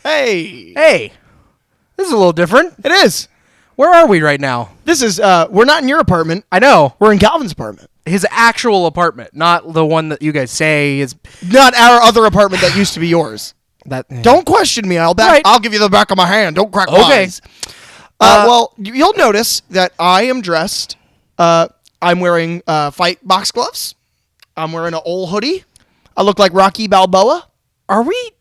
Hey. Hey, this is a little different. It is. Where are we right now? This is, we're not in your apartment. I know. We're in Calvin's apartment. His actual apartment, not the one that you guys say is... Not our other apartment that used to be yours. Don't question me. I'll give you the back of my hand. Don't crack wise. Well, you'll notice that I am dressed. I'm wearing fight box gloves. I'm wearing an old hoodie. I look like Rocky Balboa. Are we...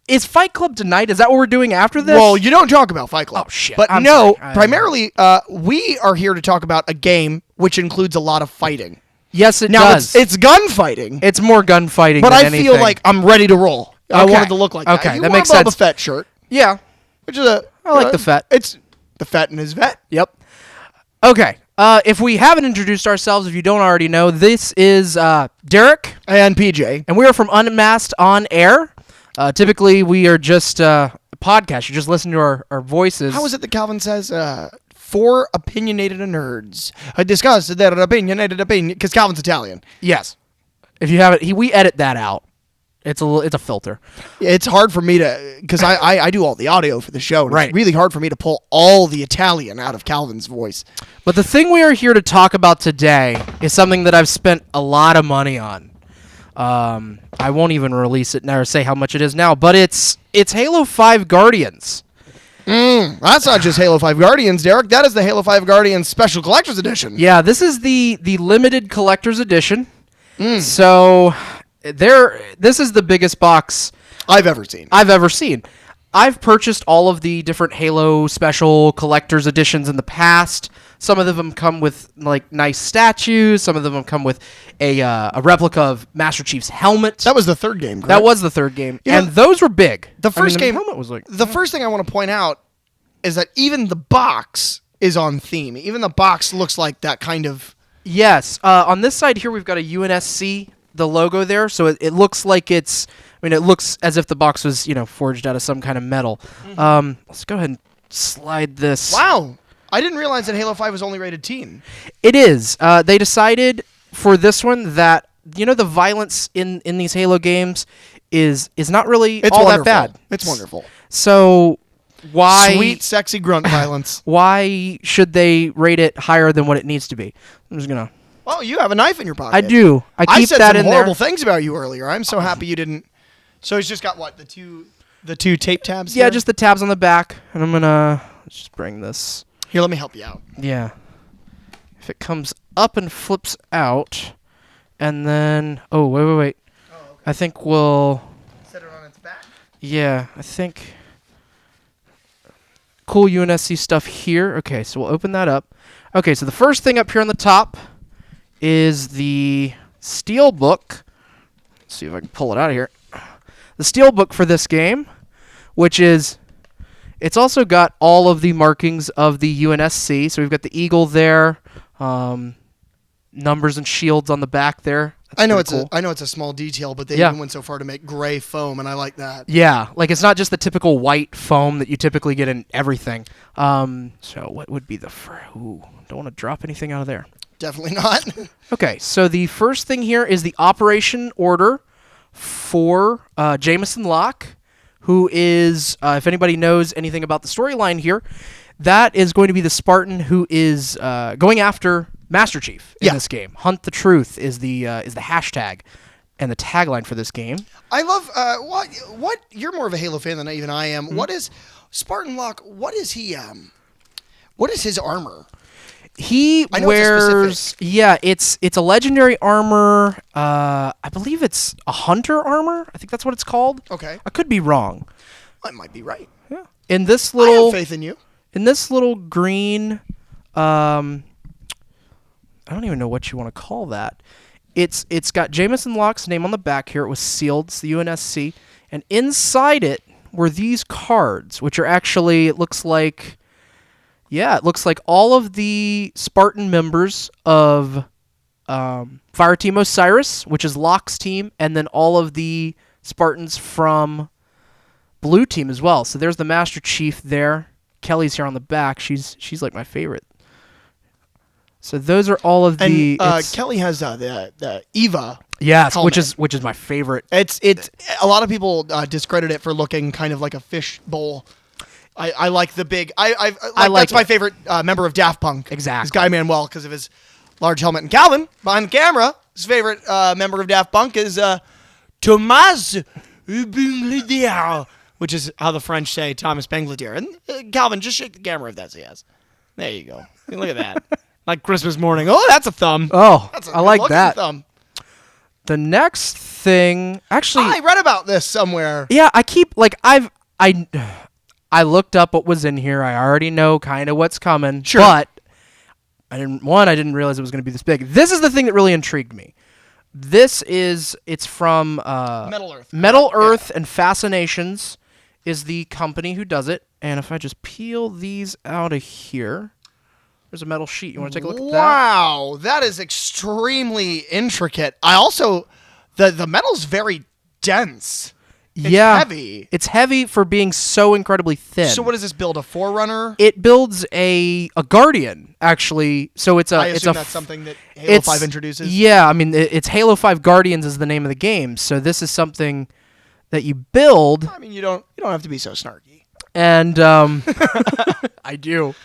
Is Fight Club tonight? Is that what we're doing after this? Well, you don't talk about Fight Club. Oh, shit. But I'm no, sorry. primarily, we are here to talk about a game which includes a lot of fighting. Yes, it Now, does. it's gunfighting. It's more gunfighting But than I anything. feel like I'm ready to roll. I Okay. wanted to look like that. Okay, You that wore makes a Boba sense. Fett shirt. Yeah. Which is I like the Fett. It's the Fett and his vet. Yep. Okay. If we haven't introduced ourselves, if you don't already know, this is Derek. And PJ. And we are from Unmasked On Air. Typically, we are just a podcast. You just listen to our voices. How is it that Calvin says, four opinionated nerds discuss their opinionated opinion? Because Calvin's Italian. Yes. If you haven't, we edit that out. It's a filter. It's hard for me to, because I do all the audio for the show. And Right. It's really hard for me to pull all the Italian out of Calvin's voice. But the thing we are here to talk about today is something that I've spent a lot of money on. I won't even release it now or say how much it is now, but it's Halo 5 Guardians. That's not just Halo 5 Guardians, Derek. That is the Halo 5 Guardians Special Collector's Edition. Yeah, this is the limited collector's edition. So this is the biggest box I've ever seen. I've purchased all of the different Halo special collector's editions in the past. Some of them come with like nice statues. Some of them come with a replica of Master Chief's helmet. That was the third game, correct? That was the third game, You know, and those were big. The first game, helmet was like the first thing I want to point out is that even the box is on theme. Even the box looks like that kind of. yes. On this side here, we've got a UNSC, the logo there, so it looks like it's. I mean, it looks as if the box was forged out of some kind of metal. Let's go ahead and slide this. Wow. I didn't realize that Halo 5 was only rated teen. It is. They decided for this one that the violence in these Halo games is not really all wonderful. that bad. It's wonderful. So why Sweet, sexy grunt violence. why should they rate it higher than what it needs to be? I'm just gonna. Oh, you have a knife in your pocket. I do. I keep said that some in horrible there. things about you earlier. I'm so happy you didn't. So he's just got what the two tape tabs. Yeah, here? just the tabs on the back, and I'm gonna just bring this. Here. Let me help you out. Yeah. If it comes up and flips out, and then wait. Oh, okay. I think we'll. Set it on its back. Yeah, I think. Cool UNSC stuff here. Okay, so we'll open that up. Okay, so the first thing up here on the top is the Steelbook. Let's see if I can pull it out of here. The Steelbook for this game, which is, it's also got all of the markings of the UNSC. So we've got the eagle there, numbers and shields on the back there. That's I know pretty cool. I know it's a small detail, but they even went so far to make gray foam, and I like that. Yeah, like it's not just the typical white foam that you typically get in everything. So what would be the don't want to drop anything out of there. Definitely not. Okay, so the first thing here is the operation order for Jameson Locke, who is, if anybody knows anything about the storyline here, that is going to be the Spartan who is going after Master Chief in this game. Hunt the Truth is the hashtag and the tagline for this game. I love what you're more of a Halo fan than even I am. Mm-hmm. What is Spartan Locke? What is he? What is his armor? He wears it's a legendary armor. I believe it's a hunter armor. I think that's what it's called. Okay, I could be wrong. I might be right. Yeah. In this little, I have faith in you. In this little green, I don't even know what you want to call that. It's got Jameson Locke's name on the back here. It was sealed. It's the UNSC, and inside it were these cards, which are actually, it looks like all of the Spartan members of Fire Team Osiris, which is Locke's team, and then all of the Spartans from Blue Team as well. So there's the Master Chief there. Kelly's here on the back. She's like my favorite. So those are all of the. And Kelly has the Eva. Yes, helmet. which is my favorite. It's a lot of people discredit it for looking kind of like a fish bowl. I like the big. I like that's my favorite member of Daft Punk. Exactly. Is Guy Manuel because of his large helmet. And Calvin behind the camera, his favorite member of Daft Punk is Thomas Bangladier, which is how the French say Thomas Bangladier. And Calvin, just shake the camera if that's a yes. There you go. Look at that. Like Christmas morning. Oh, that's a thumb. Oh, that's a I like that. Thumb. The next thing, actually, I read about this somewhere. Yeah, I keep like I looked up what was in here. I already know kind of what's coming. Sure. But I didn't realize it was going to be this big. This is the thing that really intrigued me. It's from Metal Earth. Metal Earth and Fascinations is the company who does it. And if I just peel these out of here, there's a metal sheet. You want to take a look at that? Wow, that is extremely intricate. I also, the metal's very dense. It's heavy. It's heavy for being so incredibly thin. So what does this build? A Forerunner? It builds a Guardian, actually. So it's a. I assume that's something that Halo 5 introduces. Yeah, I mean it's Halo 5 Guardians is the name of the game. So this is something that you build. I mean you don't have to be so snarky. And I do.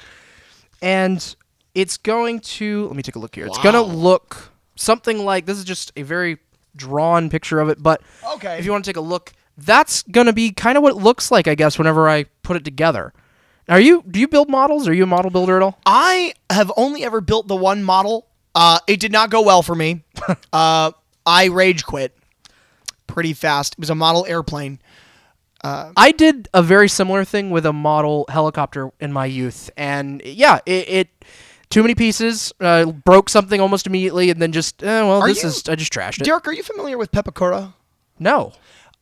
And it's going to, let me take a look here. It's going to look something like, this is just a very drawn picture of it, but okay. If you want to take a look, that's going to be kind of what it looks like, I guess, whenever I put it together. Now, do you build models? Are you a model builder at all? I have only ever built the one model. It did not go well for me. I rage quit pretty fast. It was a model airplane. I did a very similar thing with a model helicopter in my youth, and yeah, it too many pieces, broke something almost immediately, and then just I just trashed it. Derek, are you familiar with Pepakura? No.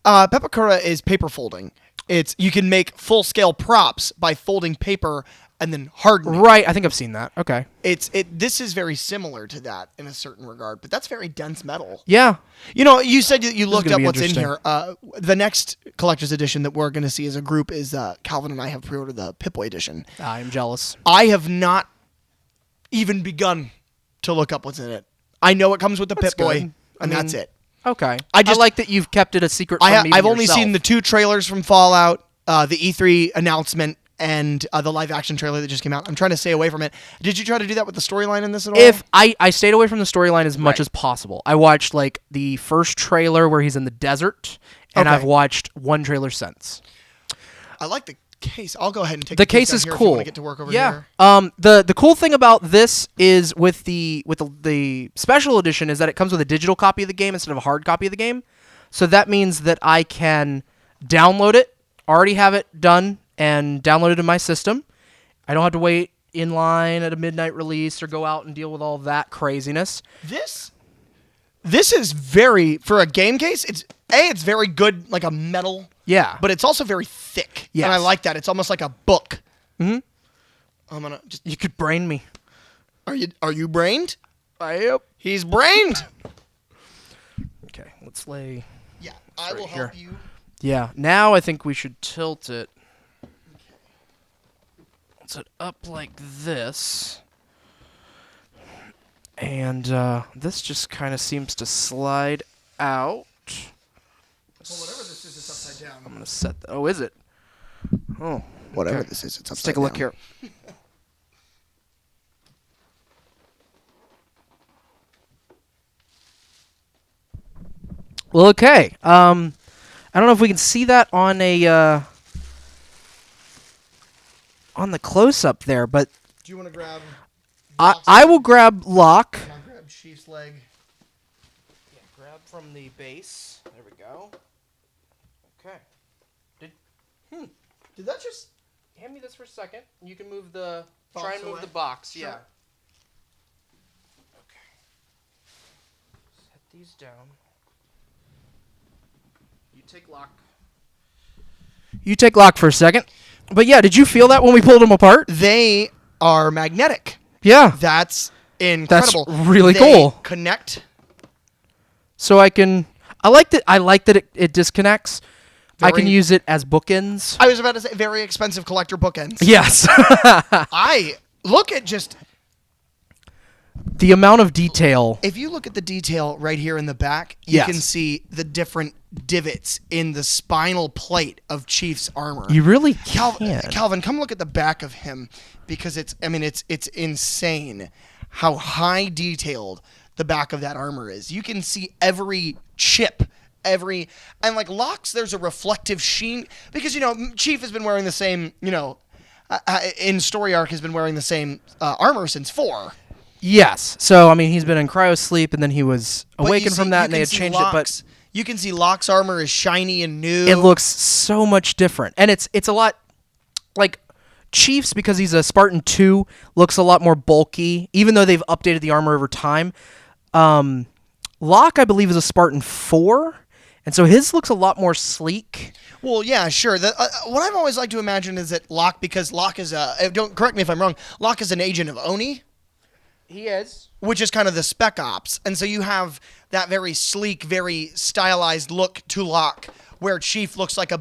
Pepakura is paper folding. You can make full scale props by folding paper and then hardening. Right, I think I've seen that. Okay. This is very similar to that in a certain regard, but that's very dense metal. Yeah. You know, you said you looked up what's in here. interesting. The next collector's edition that we're going to see as a group is Calvin and I have pre-ordered the Pip-Boy edition. I'm jealous. I have not even begun to look up what's in it. I know it comes with the Pip-Boy, and that's it. Okay. I like that you've kept it a secret from me. I've only seen the 2 trailers from Fallout, the E3 announcement, and the live action trailer that just came out. I'm trying to stay away from it. Did you try to do that with the storyline in this at all? If I stayed away from the storyline as much as possible. I watched like the first trailer where he's in the desert, and I've watched one trailer since. I like the case. I'll go ahead and take the case down is here cool. If you want to get to work over here. The cool thing about this is with the special edition is that it comes with a digital copy of the game instead of a hard copy of the game. So that means that I can download it, already have it done, and download it in my system. I don't have to wait in line at a midnight release or go out and deal with all that craziness. This is very, for a game case, it's very good, like a metal. Yeah. But it's also very thick. Yes. And I like that. It's almost like a book. Mm-hmm. I'm gonna just. You could brain me. Are you brained? Yep. He's brained. Okay, let's lay. Yeah, I will help you. Yeah, now I think we should tilt it. Tilt it up like this. And this just kind of seems to slide out. Well, whatever this is, it's upside down. I'm going to set... Oh, is it? Oh. Whatever okay. this is, it's upside down. Let's take a look here. Well, okay. I don't know if we can see that on on the close-up there, but... Do you want to grab... I will grab lock. I'll grab Chief's leg. Yeah, grab from the base. There we go. Okay. Did that just... Hand me this for a second. You can move the... Box Try and move away? the box. Sure. Yeah. Okay. Set these down. You take lock. You take lock for a second. But yeah, did you feel that when we pulled them apart? They are magnetic. Yeah. That's incredible. That's really They cool. Connect. So I can... I like that it disconnects. I can use it as bookends. I was about to say very expensive collector bookends. Yes. I look at just the amount of detail. If you look at the detail right here in the back, you can see the different divots in the spinal plate of Chief's armor. You really can. Calvin, come look at the back of him, because it's insane how high detailed the back of that armor is. You can see every chip, and like Locke's, there's a reflective sheen, because Chief has been wearing the same, in story arc has been wearing the same armor since 4. Yes. So, I mean, he's been in cryo sleep, and then he was awakened from that, and they had changed it. But you can see Locke's armor is shiny and new. It looks so much different. And it's a lot, like, Chief's, because he's a Spartan 2, looks a lot more bulky, even though they've updated the armor over time. Locke, I believe, is a Spartan 4, and so his looks a lot more sleek. Well, yeah, sure. What I've always liked to imagine is that Locke, because Locke is don't correct me if I'm wrong, Locke is an agent of Oni. He is. Which is kind of the spec ops. And so you have that very sleek, very stylized look to Locke, where Chief looks like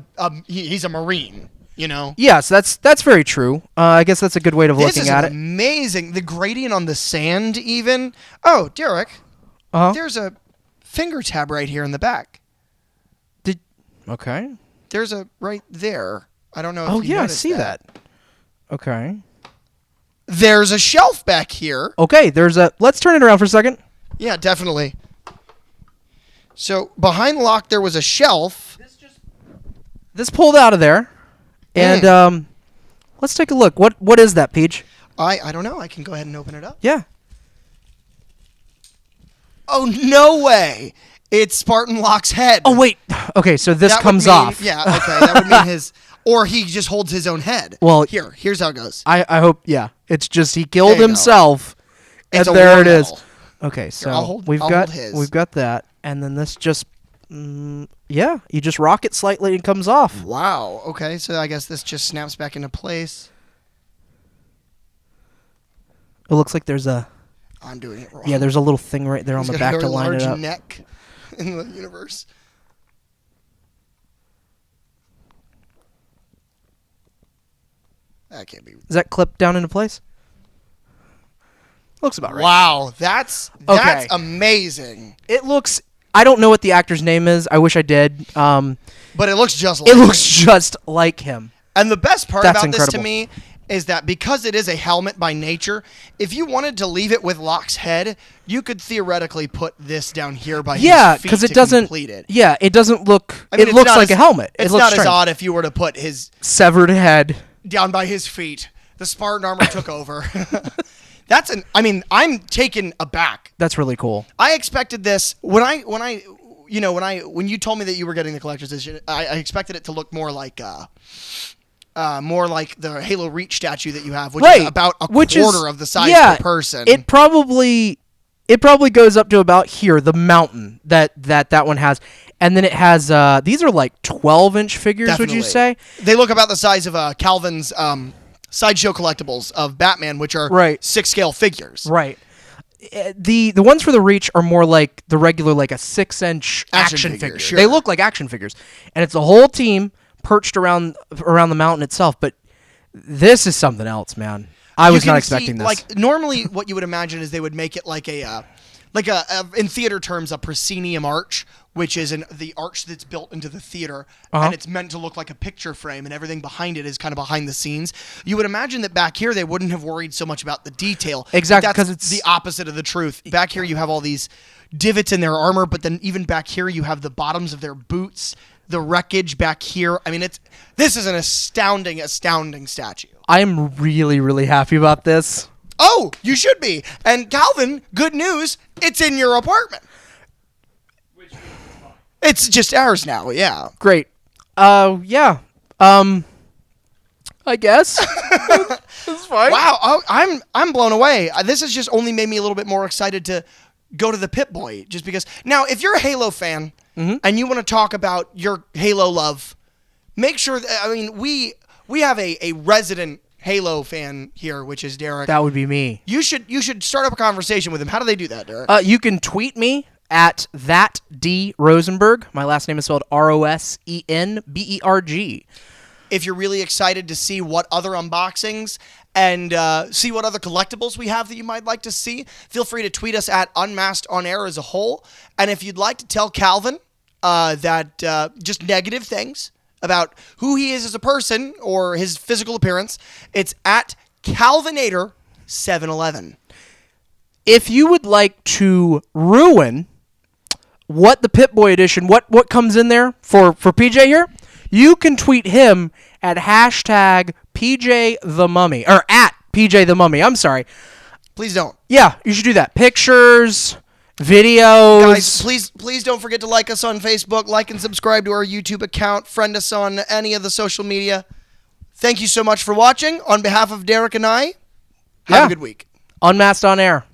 he's a Marine, Yes, that's very true. I guess that's a good way of looking at it. This is amazing. The gradient on the sand, even. Oh, Derek, there's a finger tab right here in the back. Okay. There's a right there. I don't know if you noticed I see that. Okay. There's a shelf back here. Okay, let's turn it around for a second. Yeah, definitely. So behind Locke, there was a shelf. This pulled out of there, and let's take a look. What is that, Peach? I don't know. I can go ahead and open it up. Yeah. Oh, no way. It's Spartan Locke's head. Oh, wait. Okay, so this comes off. Yeah, okay. That would mean his... Or he just holds his own head. Well, here's how it goes. I hope, yeah. It's just he killed himself, and there it is. Okay, so we've got that, and then this just, you just rock it slightly and it comes off. Wow. Okay, so I guess this just snaps back into place. It looks like there's a... I'm doing it wrong. Yeah, there's a little thing right there on the back to line it up. Large neck in the universe. That can't be. Is that clipped down into place? Looks about right. Wow, that's amazing. It looks. I don't know what the actor's name is. I wish I did. But it looks just like looks just like him. And the best part about incredible. this to me is that because it is a helmet by nature, if you wanted to leave it with Locke's head, you could theoretically put this down here by his feet because it doesn't. Complete it. Yeah, it doesn't look. I mean, it looks like a helmet. It's not as odd if you were to put his severed head down by his feet. The Spartan armor took over. I'm taken aback. That's really cool. I expected this when you told me that you were getting the collector's edition. I expected it to look more like the Halo Reach statue that you have, which is about a quarter of the size per person. It probably goes up to about here, the mountain that one has. And then it has, these are like 12-inch figures, Definitely. Would you say? They look about the size of Calvin's sideshow collectibles of Batman, which are 6-scale figures. Right. The ones for the Reach are more like the regular, like a 6-inch action figure. Sure. They look like action figures. And it's a whole team perched around the mountain itself. But this is something else, man. I was not expecting this. Like normally, what you would imagine is they would make it like a in theater terms, a proscenium arch, which is the arch that's built into the theater, and it's meant to look like a picture frame, and everything behind it is kind of behind the scenes. You would imagine that back here they wouldn't have worried so much about the detail. Exactly, because it's the opposite of the truth. Back here you have all these divots in their armor, but then even back here you have the bottoms of their boots, the wreckage back here. I mean, this is an astounding statue. I'm really, really happy about this. Oh, you should be. And Calvin, good news, it's in your apartment. It's just ours now, yeah. Great. Yeah. I guess. That's fine. Wow, I'm blown away. This has just only made me a little bit more excited to go to the Pip-Boy, just because. Now, if you're a Halo fan and you want to talk about your Halo love, make sure that, we have a resident Halo fan here, which is Derek. That would be me. You should start up a conversation with him. How do they do that, Derek? You can tweet me at thatdrosenberg. My last name is spelled Rosenberg. if you're really excited to see what other unboxings and see what other collectibles we have that you might like to see, feel free to tweet us at Unmasked On Air as a whole. And if you'd like to tell Calvin that just negative things about who he is as a person or his physical appearance, it's at Calvinator711. If you would like to ruin what the Pip-Boy edition, what comes in there for PJ here, you can tweet him at hashtag PJ the Mummy, or at PJ the Mummy. I'm sorry. Please don't. Yeah, you should do that. Pictures, videos. Guys, please don't forget to like us on Facebook, like and subscribe to our YouTube account, friend us on any of the social media. Thank you so much for watching. On behalf of Derek and I, have a good week. Unmasked On Air.